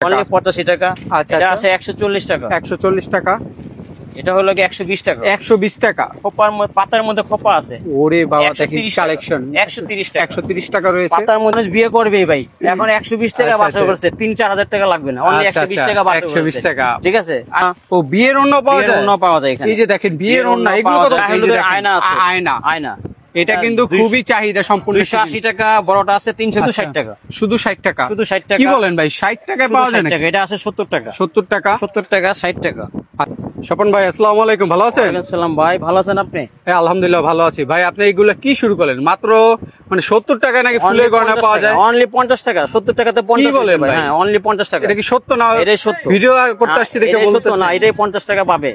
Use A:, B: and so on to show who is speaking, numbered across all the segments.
A: Only 85 টাকা।
B: আচ্ছা,
A: এটা আছে 140 টাকা।
B: 140 টাকা।
A: এটা হলো কি 120 টাকা।
B: 120 টাকা।
A: খোপার পাতার মধ্যে খোপা আছে।
B: ওরে বাবা, দেখি কালেকশন।
A: 130 টাকা।
B: 130 টাকা রয়েছে।
A: পাতার মধ্যে বিয়ে করবে ভাই, এখন 120 টাকা বাজার করছে, 3-4 হাজার টাকা লাগবে না, অনলি 120 টাকা বাজার করছে।
B: 120 টাকা,
A: ঠিক আছে।
B: ও বিয়ের ওড়না পাওয়া যায়?
A: ওড়না পাওয়া যায় এখানে।
B: এই যে দেখেন বিয়ের ওড়না, এগুলো কত?
A: আয়না আছে। আয়না
B: এটা কিন্তু খুবই চাহিদা সম্পূর্ণ।
A: 280 টাকা, বড়টা আছে 360 টাকা।
B: শুধু 60 টাকা?
A: শুধু 60 টাকা।
B: কি বলেন ভাই, 60 টাকায় পাওয়া যায় নাকি?
A: এটা আছে 70 টাকা।
B: 70 টাকা।
A: 70 টাকা, 60 টাকা।
B: স্বপন ভাই, আসসালামু আলাইকুম, ভালো আছেন?
A: ওয়ালাইকুম আসসালাম ভাই, ভালো আছেন আপনি?
B: হ্যাঁ আলহামদুলিল্লাহ ভালো আছি ভাই। আপনি এগুলা কি শুরু করলেন মাত্র, মানে 70 টাকায় নাকি ফুলের গয়না পাওয়া যায়?
A: অনলি 50 টাকা। 70 টাকাতে 50
B: বলেন ভাই?
A: হ্যাঁ, অনলি 50 টাকা।
B: এটা কি সত্য না?
A: এটাই সত্য।
B: ভিডিও করতে আসছি দেখে বলতেছেন
A: না, এটাই 50 টাকা পাবে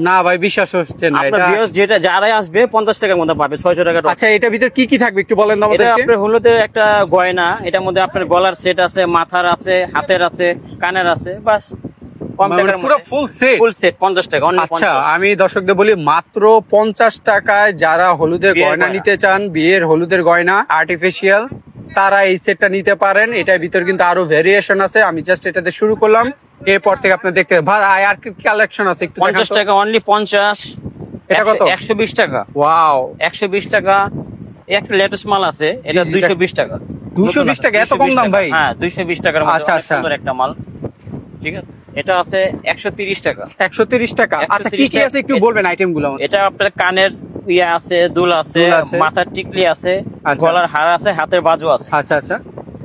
B: না ভাই, বিশ্বাস হচ্ছে না।
A: আপনার ভিউয়ার্স যেটা যারাই আসবে 50 টাকার মধ্যে পাবে, 600 টাকা।
B: আচ্ছা, এটার ভিতরে কি কি থাকবে একটু বলেন আমাদেরকে।
A: এটা আপনার হলুদের একটা গয়না, এটার মধ্যে আপনার গলার সেট আছে, মাথার আছে, হাতের আছে, কানের আছে, বাস কম টাকার
B: পুরো
A: মধ্যে
B: ফুল সেট।
A: ফুল সেট 50 টাকা অনলি।
B: আচ্ছা, আমি দর্শকদের বলি মাত্র 50 টাকায় যারা হলুদের গয়না নিতে চান, বিয়ের হলুদের গয়না আর্টিফিশিয়াল, তারা এই সেটটা নিতে পারেন। এটার ভিতর কিন্তু আরো ভেরিয়েশন আছে, আমি জাস্ট এটাতে শুরু করলাম, এরপর থেকে আপনি দেখতে ভাই আর কি কালেকশন আছে একটু দেখান তো।
A: 50 টাকা অনলি 50।
B: এটা কত?
A: 120 টাকা।
B: ওয়াও,
A: 120 টাকা। একটা লেটেস্ট মাল আছে, এটা 220 টাকা।
B: 220 টাকা? এত কম দাম ভাই?
A: হ্যাঁ, 220 টাকার মধ্যে
B: আচ্ছা,
A: অনেক
B: আচ্ছা।
A: সুন্দর একটা মাল। ঠিক আছে, এটা আছে 130 টাকা।
B: 130 টাকা। আচ্ছা, কি কি আছে একটু বলবেন আইটেম গুলো?
A: এটা আপনার কানের ইয়ে আছে, দুল আছে, মাথার টিকলি আছে,
B: আচ্ছা।
A: গলার হার আছে, হাতের বাজু আছে।
B: আচ্ছা আচ্ছা,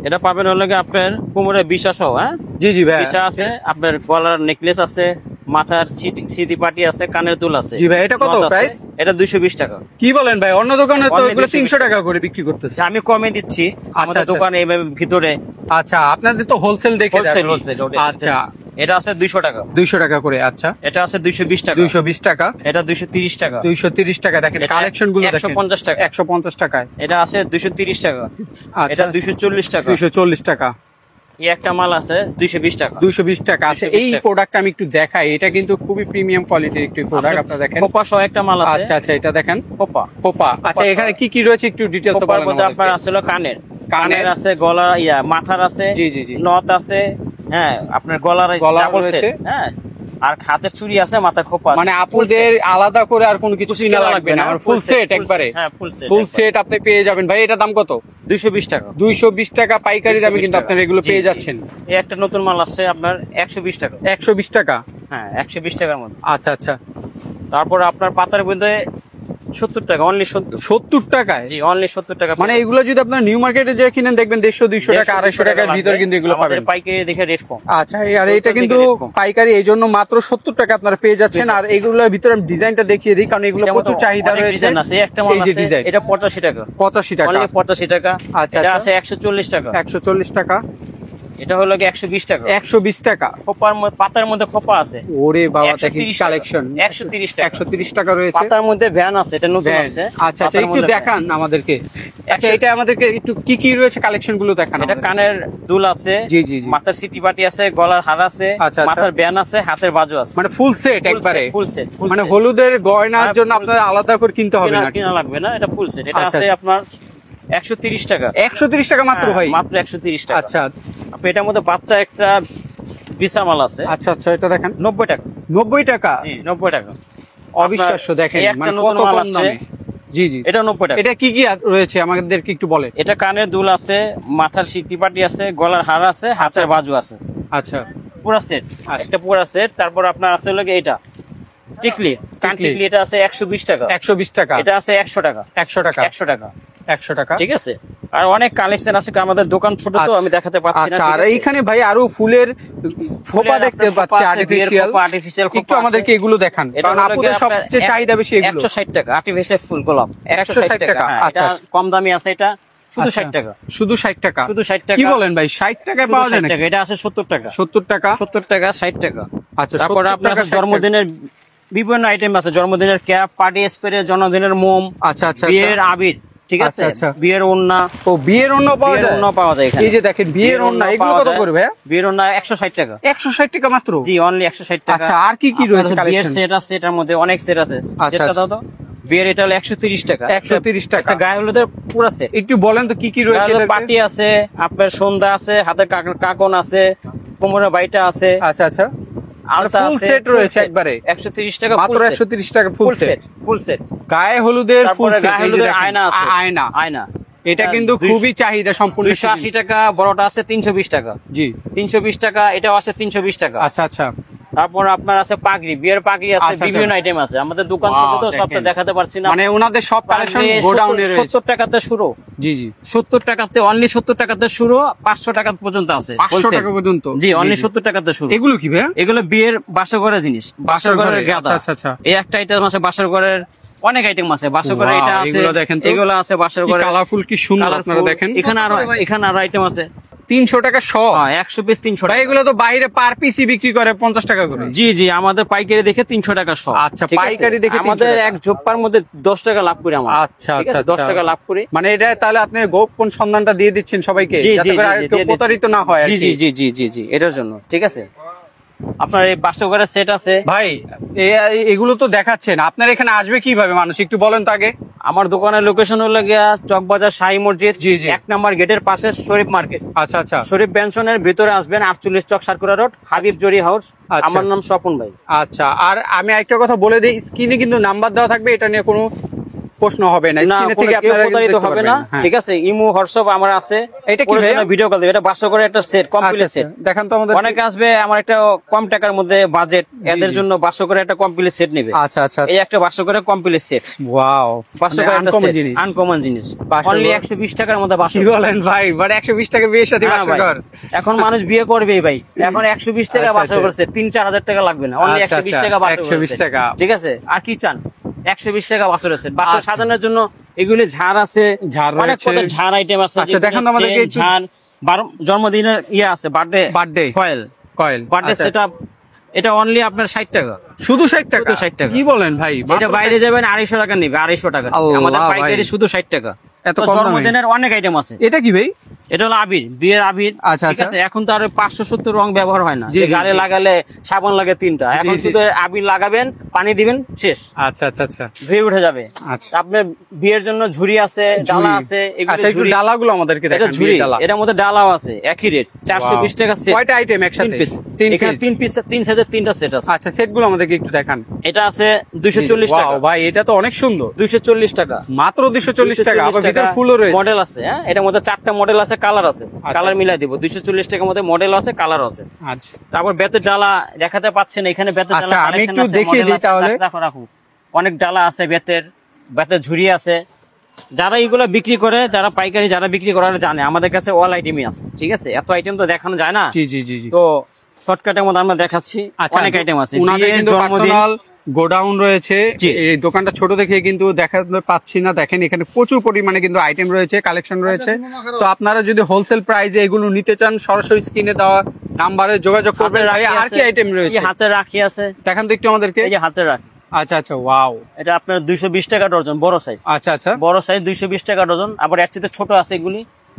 A: এটা পাবেন হলো কি আপনার কোমরে বিশ্বাস, হ্যাঁ
B: জি জি ভাই,
A: বিশ্বাস আছে, আপনার গলার নেকলেস আছে, মাথার সিটি পাটি আছে, কানের দুল আছে।
B: জি ভাই, এটা কত প্রাইস?
A: এটা 220 টাকা।
B: কি বলেন ভাই, অন্য দোকানে তো এগুলো 300 টাকা করে বিক্রি করতেছে।
A: আমি কমে দিচ্ছি আমাদের দোকানে এইভাবে ভিতরে।
B: আচ্ছা, আপনাদের তো হোলসেল দেখে
A: হোলসেল।
B: আচ্ছা,
A: এটা আছে 200 টাকা।
B: 200 টাকা করে। আচ্ছা,
A: এটা আছে 220 টাকা।
B: 220 টাকা।
A: এটা 230 টাকা।
B: 230 টাকা। দেখেন কালেকশন গুলো দেখেন,
A: 150 টাকা।
B: 150 টাকায়।
A: এটা আছে 230 টাকা।
B: আচ্ছা,
A: এটা 240 টাকা।
B: 240 টাকা।
A: এই একটা মাল আছে 220 টাকা।
B: 220 টাকা। আচ্ছা, এই প্রোডাক্টটা আমি একটু দেখাই, এটা কিন্তু খুবই প্রিমিয়াম কোয়ালিটির একটি প্রোডাক্ট, আপনারা দেখেন।
A: খোপা সহ একটা মাল আছে।
B: আচ্ছা আচ্ছা, এটা দেখেন
A: খোপা।
B: আচ্ছা, এখানে কি কি রয়েছে একটু ডিটেইলস বলেন
A: আমাদের। আপনার আসলে কানের আছে, গলা মাথার আছে,
B: জি জি জি,
A: নথ আছে, হ্যাঁ আপনার গলা
B: রয়েছে,
A: হ্যাঁ, আর হাতের চুড়ি আছে, মাথা খোপা।
B: মানে আপুদের আলাদা করে আর কোনো কিছু কিনা লাগবে না, ফুল সেট একবারে।
A: হ্যাঁ,
B: ফুল সেট আপনি পেয়ে যাবেন ভাই। এটা দাম কত?
A: 220 টাকা।
B: 220 টাকা পাইকারি দামে কিন্তু আপনারা এগুলো পেয়ে যাচ্ছেন।
A: এই একটা নতুন মাল আসছে আপনার 120 টাকা।
B: 120 টাকা?
A: হ্যাঁ, 120 টাকার মধ্যে।
B: আচ্ছা আচ্ছা।
A: তারপর আপনার পাতার মধ্যে 70 টাকা, অনলি
B: 70 টাকায়?
A: জি, অনলি 70 টাকা।
B: মানে এগুলো যদি আপনার নিউ মার্কেটে যে কিনেন দেখবেন 150 200 টাকা 250 টাকার ভিতরে কিন্তু এগুলো পাবেন।
A: পাইকারি দেখে রেট কম।
B: আচ্ছা, আর এটা কিন্তু পাইকারি, এই জন্য মাত্র 70 টাকা আপনারা পেয়ে যাচ্ছেন। আর এগুলোর ভিতরে আমি ডিজাইনটা দেখিয়ে দিই, কারণ এগুলো প্রচুর চাহিদা রয়েছে।
A: একটা মাল আছে, এটা 85 টাকা।
B: 85 টাকা?
A: অনলি 85 টাকা।
B: আচ্ছা,
A: এটা আছে 140 টাকা।
B: 140 টাকা।
A: এটা হলো কি 120 টাকা।
B: 120 টাকা।
A: পাতার মধ্যে খোপা আছে।
B: ওরে বাবা, দেখি কালেকশন।
A: 130 টাকা।
B: 130 টাকা রয়েছে।
A: পাতার মধ্যে ভ্যান আছে, এটা নতুন আছে।
B: আচ্ছা আচ্ছা, একটু দেখান আমাদেরকে। আচ্ছা, এটা আমাদেরকে একটু কি কি রয়েছে কালেকশন গুলো দেখান।
A: এটা কানের দুল আছে,
B: জি জি জি,
A: মাথার সিটি পাটি আছে, গলার হার আছে, মাথার ব্যান আছে, হাতের বাজু আছে,
B: মানে ফুল সেট একবারে।
A: Full set.
B: মানে হলুদের গয়নার জন্য আপনাদের আলাদা করে কিনতে হবে না,
A: কিনা লাগবে না, এটা ফুল সেট। এটা আছে আপনার 130 টাকা।
B: 130 টাকা মাত্র ভাই?
A: মাত্র 130 টাকা।
B: আচ্ছা,
A: এটার মধ্যে বাচ্চা একটা বিছা মাল আছে।
B: আচ্ছা আচ্ছা, এটা দেখেন
A: 90 টাকা।
B: 90 টাকা?
A: জি, 90 টাকা।
B: অবিশ্বাস্য, দেখেন মানে কত কম দামে। জি জি,
A: এটা 90 টাকা।
B: এটা কি কি রয়েছে আমাদেরকে একটু বলে।
A: এটা কানের দুল আছে, মাথার সিটি পাটি আছে, গলার হার আছে, হাতের বাজু আছে।
B: আচ্ছা,
A: পুরো সেট, একটা পুরো সেট। তারপর আপনার আছে হলো এটা টিকলি, কান টিকলি, এটা আছে 120 টাকা।
B: 120 টাকা?
A: এটা আছে 100 টাকা।
B: 100 টাকা?
A: 100 টাকা।
B: 100 টাকা,
A: ঠিক আছে। আর অনেক কালেকশন আছে, আমাদের দোকান ছোট তো আমি দেখাতে পাচ্ছি না।
B: আচ্ছা, আর এইখানে ভাই আরো ফুলের খোপা দেখতে পাচ্ছি, আর্টিফিশিয়াল। একটু আমাদেরকে এগুলো দেখান, কারণ আপুদের সবচেয়ে চাহিদা বেশি এগুলো।
A: 160 টাকা আর্টিফিশিয়াল ফুল গোলাপ, 160 টাকা। আচ্ছা, কম দামি আছে, এটা শুধু 60 টাকা।
B: শুধু 60 টাকা?
A: শুধু 60 টাকা।
B: কি বলেন ভাই, 60 টাকায় পাওয়া যায় নাকি?
A: এটা আছে 70 টাকা।
B: 70 টাকা?
A: 70 টাকা, 60 টাকা।
B: আচ্ছা,
A: তারপর আপনার জন্মদিনের বিভিন্ন আইটেম আছে, জন্মদিনের ক্যাপ, পার্টি স্প্রে, জন্মদিনের মোম,
B: আচ্ছা আচ্ছা,
A: বিয়ের আবির, ঠিক আছে, বিয়ের ওড়না।
B: ও, বিয়ের ওড়না পাওয়া যায়?
A: ওড়না পাওয়া যায় এখানে।
B: এই যে দেখেন বিয়ের ওড়না, এগুলো কত করে ভাই?
A: বিয়ের ওড়না 160 টাকা।
B: 160 টাকা মাত্র?
A: জি, অনলি 160 টাকা।
B: আচ্ছা, আর কি কি রয়েছে কালেকশন?
A: বিয়ের সেট আছে, এটার মধ্যে অনেক সেট আছে।
B: আচ্ছা,
A: দাও তো। বিয়ের এটা হলো 130 টাকা।
B: 130 টাকা?
A: গায়ে হলুদের পুরো সেট।
B: একটু বলেন তো কি কি রয়েছে।
A: পার্টি আছে, আপনার সন্ধ্যা আছে, হাতের কাকন আছে, কোমরের বাইটা আছে,
B: আচ্ছা আচ্ছা,
A: আলতা
B: ফুল
A: আছে,
B: সেট রয়েছে একবারে
A: 130 টাকা
B: মাত্র 130 টাকা ফুল সেট।
A: Full set.
B: গায়ে হলুদের ফুল
A: তারপরে
B: সেট,
A: গায়ে হলুদের আয়না আছে,
B: আয়না,
A: আয়না
B: এটা কিন্তু খুবই চাহিদা সম্পূর্ণ।
A: 280 টাকা, বড়টা আছে 320 টাকা।
B: জি
A: 320 টাকা, এটাও আছে 320 টাকা।
B: আচ্ছা আচ্ছা,
A: তারপর আপনার আছে পাগড়ি, বিয়ের পাগড়ি আছে,
B: আচ্ছা,
A: বিভিন্ন আইটেম আছে। আমাদের দোকান
B: Wow,
A: ছোট তো সবটা
B: দেখেন।
A: দেখাতে পারছি না।
B: মানে ওনাদের সব কালেকশন
A: পাগড়ি
B: গোডাউনে রয়েছে।
A: 70 টাকাতে শুরু।
B: জি জি,
A: 70 টাকাতে, অনলি 70 টাকাতে শুরু, 500 টাকা পর্যন্ত আছে।
B: 500
A: wholesale।
B: টাকা পর্যন্ত।
A: জি, অনলি 70 টাকাতে শুরু।
B: এগুলো কি ভাইয়া?
A: এগুলো বিয়ের বাসর ঘরের জিনিস, বাসর ঘরের গাদা।
B: আচ্ছা আচ্ছা,
A: এই একটা আইটেম আছে বাসর ঘরের, অনেক আইটেম আছে বাসর ঘরে।
B: Wow,
A: এটা আছে,
B: এগুলো দেখেন তো।
A: এগুলো আছে বাসর ঘরে,
B: কালারফুল, কি সুন্দর আপনারা দেখেন।
A: এখানে আরো আইটেম আছে।
B: 300 টাকা শ।
A: 100 পিস 300
B: ভাই
A: টাকা।
B: এগুলো তো বাইরে পার পিসি বিক্রি করে 50 টাকা করে।
A: জি জি, আমাদের পাইকারি দেখে 300 টাকা শ।
B: আচ্ছা,
A: ঠিক আছে?
B: পাইকারি দেখে 300
A: আমাদের
B: টাকা।
A: এক জোপ্পার মধ্যে 10 টাকা লাভ করি আমরা।
B: আচ্ছা
A: ঠিক আছে,
B: আচ্ছা,
A: 10 টাকা লাভ করি।
B: মানে এটা তাহলে আপনি গোপন সন্ধানটা দিয়ে দিচ্ছেন সবাইকে,
A: জি
B: যাতে
A: জি
B: করে আর
A: জি,
B: কেউ
A: দিয়ে
B: প্রতারিত
A: দিচ্ছি।
B: না হয় আর
A: জি
B: কি।
A: জি জি জি জি জি, এটার জন্য। ঠিক আছে, আপনার এই বাসর ঘরের সেট আছে।
B: ভাই এগুলো তো দেখাচ্ছেন, আপনার এখানে আসবে কিভাবে মানুষ, একটু বলেন তো আগে।
A: আমার দোকানের লোকেশন হলো গিয়া চকবাজার শাহী মসজিদ,
B: জি, জি।
A: 1 নম্বর গেটের পাশে শরীফ মার্কেট।
B: আচ্ছা আচ্ছা
A: শরীফ বেনশনের ভিতরে আসবেন, 48 চক সার্কুলার রোড, হাবিব জরি হাউস।
B: আচ্ছা।
A: আমার নাম স্বপন ভাই।
B: আচ্ছা, আর আমি একটা কথা বলে দিই, স্ক্রিনে কিন্তু নাম্বার দেওয়া থাকবে, এটা নিয়ে কোনো প্রশ্ন হবে না।
A: না,
B: স্ক্রিনে
A: কোনো
B: থেকে
A: কেউ
B: আপনারা
A: প্রতারিত
B: দেখতে
A: হবে
B: পারবেন।
A: না।
B: হ্যাঁ।
A: ঠিক আছে, ইমো হোয়াটসঅ্যাপ আমার আছে।
B: এটা কি ভাইয়া?
A: ভিডিও কল দেবে, এটা বাসর করে একটা সেট, কমপ্লিট
B: আচ্ছা
A: সেট।
B: আচ্ছা, দেখান তো আমাদের।
A: অনেকে আসবে, আমার একটা কম টাকার মধ্যে বাজেট, এদের
B: জি।
A: জন্য বাসর করে একটা কমপ্লিট সেট নেবে।
B: আচ্ছা আচ্ছা,
A: এই একটা বাসর করে কমপ্লিট সেট,
B: ওয়াও,
A: বাসর করে একটা
B: আনকমন
A: সেট,
B: জিনিস।
A: আনকমন জিনিস।
B: বাসর
A: অনলি
B: ঘর।
A: 120 টাকার মধ্যে বাসর
B: কি
A: ঘর।
B: বলেন ভাই, মানে 120 টাকা বিয়ের সাথে
A: হ্যাঁ ভাই,
B: বাসর ঘর।
A: এখন মানুষ বিয়ে করবেই ভাই, এখন 120 টাকা
B: আচ্ছা,
A: বাসর
B: আচ্ছা।
A: করছে, 3-4 হাজার টাকা লাগবে না, অনলি
B: আচ্ছা,
A: 120
B: আচ্ছা,
A: টাকা বাসর
B: 120
A: করছে।
B: টাকা।
A: ঠিক আছে, আর কি চান? 120 টাকা বাসর আছে। বাসর
B: আচ্ছা।
A: সাজানোর জন্য এগুলি ঝাড় আছে,
B: ঝাড়
A: অনেক
B: রয়েছে।
A: কত ঝাড় আইটেম আছে।
B: আচ্ছা, দেখান তো আমাদেরকে একটু।
A: ঝাড়, জন্মদিনের ইয়ে আছে,
B: বার্থডে
A: কয়েল,
B: কয়েল,
A: বার্থডে
B: আচ্ছা।
A: সেটআপ। এটা অনলি আপনার 60 টাকা।
B: শুধু 60 টাকা?
A: শুধু 60 টাকা।
B: কি বলেন ভাই,
A: এটা
B: মাত্র
A: বাইরে
B: 60
A: যাবেন 250 টাকা নিবে, 250 টাকা।
B: আল্লাহ
A: আমাদের
B: ভাই।
A: পাইকারি শুধু 60 টাকা।
B: এত
A: তো
B: কম দামে?
A: জন্মদিনের অনেক আইটেম আছে।
B: এটা কি ভাই?
A: এটা হলো আবির, বিয়ের আবির।
B: আচ্ছা,
A: ঠিক
B: আচ্ছা।
A: আছে, এখন তো আর 570 রং ব্যবহার হয় না,
B: জি,
A: যে
B: জি,
A: গালে
B: জি।
A: লাগালে সাবান লাগে 3টা, এখন
B: জি, জি।
A: শুধু আবির লাগাবেন, পানি দিবেন, শেষ,
B: আচ্ছা আচ্ছা আচ্ছা
A: ধুয়ে উঠে যাবে।
B: আচ্ছা।
A: আপনার বিয়ের জন্য ঝুড়ি আছে, ডালা আছে, এগুলো
B: আচ্ছা, একটু
A: ঝুড়ি।
B: ডালাগুলো আমাদেরকে
A: এটা
B: দেখান।
A: ঝুড়ি,
B: বিয়ের ডালা।
A: এটার মধ্যে ডালাও আছে, একই রেট, 420 টাকা সেট।
B: কয়টা আইটেম
A: 3
B: একসাথে?
A: পিস।
B: 3
A: এখানে
B: পিস।
A: 3 পিস, 3 সাইজের 3টা সেট আছে।
B: আচ্ছা, সেটগুলো আমাদেরকে একটু দেখান।
A: এটা আছে 240 টাকা।
B: ওয়াও ভাই, এটা তো অনেক সুন্দর।
A: 240 টাকা।
B: মাত্র 240 টাকা, আবার ভিতর ফুলও রয়েছে।
A: মডেল আছে, হ্যাঁ, এটার মধ্যে 4টা মডেল আছে, কালার আছে,
B: আচ্ছা।
A: কালার মিলাই দিব। 240 টাকার মধ্যে মডেল আছে, কালার আছে।
B: আচ্ছা
A: তারপর বেতের ডালা দেখাতে পাচ্ছেন, এখানে বেতের
B: আচ্ছা,
A: ডালা
B: আমি
A: collection
B: একটু
A: আছে,
B: দেখিয়ে
A: model
B: দিই
A: আছে।
B: তাহলে।
A: রাখো রাখো, অনেক ডালা আছে বেতের, বেতের ঝুড়ি আছে। যারা এগুলো বিক্রি করে, যারা পাইকারি যারা বিক্রি করার জানে, আমাদের কাছে অল আইটেমই আছে। ঠিক আছে, এত আইটেম তো দেখানো যায় না।
B: জি জি জি জি।
A: তো শর্টকাটের মধ্যে আমরা দেখাচ্ছি,
B: আচ্ছা,
A: অনেক আইটেম আছে।
B: ওনাদের
A: বিয়ের,
B: কিন্তু
A: জন্মদিন।
B: পার্সোনাল গোডাউন রয়েছে।
A: জি।
B: এই দোকানটা ছোট দেখে কিন্তু দেখাতে পাচ্ছি না, দেখেন এখানে প্রচুর পরিমাণে কিন্তু আইটেম রয়েছে, কালেকশন রয়েছে। তো আপনারা যদি হোলসেল প্রাইসে এগুলো নিতে চান, সরাসরি স্ক্রিনে দেওয়া নাম্বারে যোগাযোগ করবেন।
A: হাতের
B: ভাই
A: রাখি
B: আর
A: আছে,
B: কি আইটেম
A: এই
B: রয়েছে
A: যে হাতের রাখি আছে,
B: দেখান তো একটু আমাদেরকে।
A: এই যে হাতের রাখি।
B: আচ্ছা আচ্ছা, ওয়াও।
A: এটা আপনার 220 টাকা ডজন, বড় সাইজ।
B: আচ্ছা আচ্ছা,
A: বড় সাইজ 220 টাকা ডজন। আবার এর চেয়ে ছোট আছে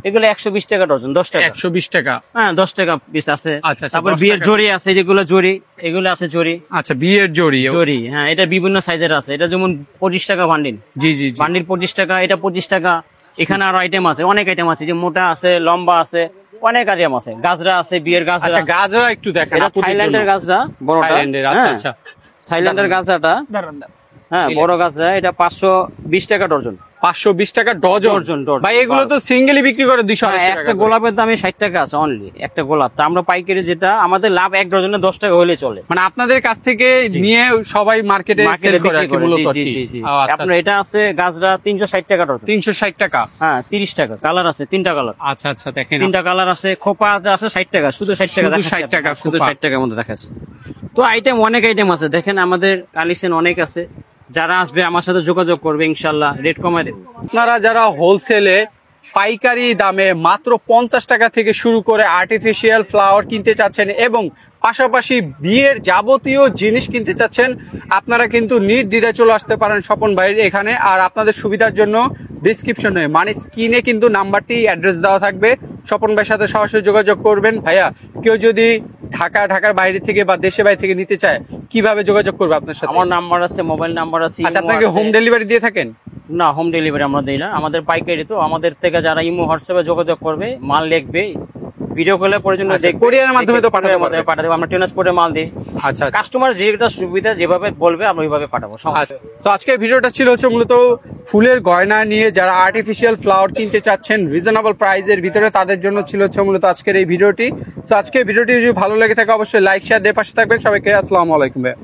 A: এগুলো 120 টাকা ডজন, 10 টাকা।
B: 120 টাকা।
A: হ্যাঁ, 10 টাকা পিস আছে।
B: আচ্ছা, আচ্ছা,
A: তারপর
B: 10
A: বিয়ের
B: টাকা।
A: জড়ি আছে, যেগুলো জড়ি, এগুলো আছে জড়ি।
B: আচ্ছা, বিয়ের জড়ি।
A: জড়ি, হ্যাঁ, এটা বিভিন্ন সাইজের আছে। এটা যেমন 25 টাকা বান্ডিল,
B: জি জি জি।
A: বান্ডিল 25 টাকা, এটা 25 টাকা। এখানে আরো আইটেম আছে, অনেক আইটেম আছে, যে মোটা আছে, লম্বা আছে, অনেক আইটেম আছে। গাজরা আছে, বিয়ের গাজরা।
B: আচ্ছা, গাজরা একটু দেখেন।
A: এটা
B: আপুদের
A: থাইল্যান্ডের
B: জন্য।
A: গাজরা, বড়টা।
B: থাইল্যান্ডের, আচ্ছা
A: হ্যাঁ,
B: আচ্ছা।
A: থাইল্যান্ডের গাজরাটা, হ্যাঁ, বড় গাজরা, এটা 520 টাকা ডজন।
B: 520 টাকা ডজন।
A: Dozen, dozen.
B: ভাই এগুলো তো সিঙ্গেলি বিক্রি করে 280
A: হ্যাঁ,
B: টাকা
A: একটা
B: করে।
A: গোলাপের দামে 60 টাকা আছে, অনলি একটা গোলাপ। তা আমরা পাইকারি, যেটা আমাদের লাভ, 1 ডজনে 10 টাকা হলে চলে।
B: মানে আপনাদের কাছ থেকে নিয়ে সবাই মার্কেটে সেল
A: মার্কেটে
B: করে আর
A: বিক্রি
B: কি
A: করে,
B: মূলত
A: জি,
B: আর
A: জি,
B: কি।
A: জি, জি।
B: ও, আচ্ছা,
A: আপনার এটা আছে গাজরা 360 টাকা ডজন।
B: 360 টাকা।
A: হ্যাঁ, 30 টাকা। কালার আছে 3টা কালার,
B: আচ্ছা আচ্ছা, দেখেন
A: 3টা কালার আছে। খোপা আছে 60 টাকা, শুধু 60 টাকা
B: শুধু
A: দেখাচ্ছি
B: 60 টাকা
A: আপনাকে, শুধু
B: খোপা।
A: 60 টাকার মধ্যে দেখাচ্ছে। তো আইটেম, অনেক আইটেম আছে, দেখেন আমাদের কালেকশন অনেক আছে। যারা আসবে আমার সাথে যোগাযোগ করবে, ইনশাল্লাহ রেট কমায় দেবো।
B: আপনারা যারা হোলসেলে পাইকারি দামে মাত্র 50 টাকা থেকে শুরু করে আর্টিফিশিয়াল ফ্লাওয়ার কিনতে চাচ্ছেন এবং পাশাপাশি বিয়ের যাবতীয় জিনিস কিনতে চাচ্ছেন, আপনারা কিন্তু নির্দ্বিধায় চলে আসতে পারেন স্বপন ভাইয়ের এখানে। আর আপনাদের সুবিধার জন্য ডিসক্রিপশনে, মানে স্ক্রিনে কিন্তু নাম্বারটি, অ্যাড্রেস দেওয়া থাকবে। স্বপন ভাইয়ের সাথে সরাসরি যোগাযোগ করবেন। ভাইয়া, কেউ যদি ঢাকার বাইরে থেকে বা দেশের বাইরে থেকে নিতে চায়, কিভাবে যোগাযোগ করবে আপনার সাথে?
A: আমার নাম্বার আছে, মোবাইল নাম্বার আছে।
B: আচ্ছা,
A: ইমো
B: আপনাকে
A: আছে।
B: হোম ডেলিভারি দিয়ে থাকেন?
A: না, হোম ডেলিভারি আমরা দিই না, আমাদের পাইকারি। তো আমাদের থেকে যারা ইমো হোয়াটসঅ্যাপে যোগাযোগ করবে, মাল লিখবে, ভিডিও কলের প্রয়োজন
B: আচ্ছা, courier-এর মাধ্যমে তো পাঠাতে পারবে।
A: পাঠাতে দেবো, আমরা ট্রান্সপোর্টে মাল দিই।
B: আচ্ছা আচ্ছা।
A: কাস্টমার যেটা সুবিধা যেভাবে বলবে আমরা ওইভাবে পাঠাবো।
B: আচ্ছা, তো আজকের ভিডিওটা ছিল হচ্ছে মূলত ফুলের গয়না নিয়ে, যারা আর্টিফিশিয়াল ফ্লাওয়ার কিনতে চাচ্ছেন রিজনেবল প্রাইসের ভিতরে, তাদের জন্য ছিল হচ্ছে মূলত আজকের এই ভিডিওটি। তো আজকের ভিডিওটি যদি ভালো লেগে থাকে অবশ্যই লাইক শেয়ার দিয়ে পাশে থাকবেন। সবাইকে আসসালামু আলাইকুম ভাই।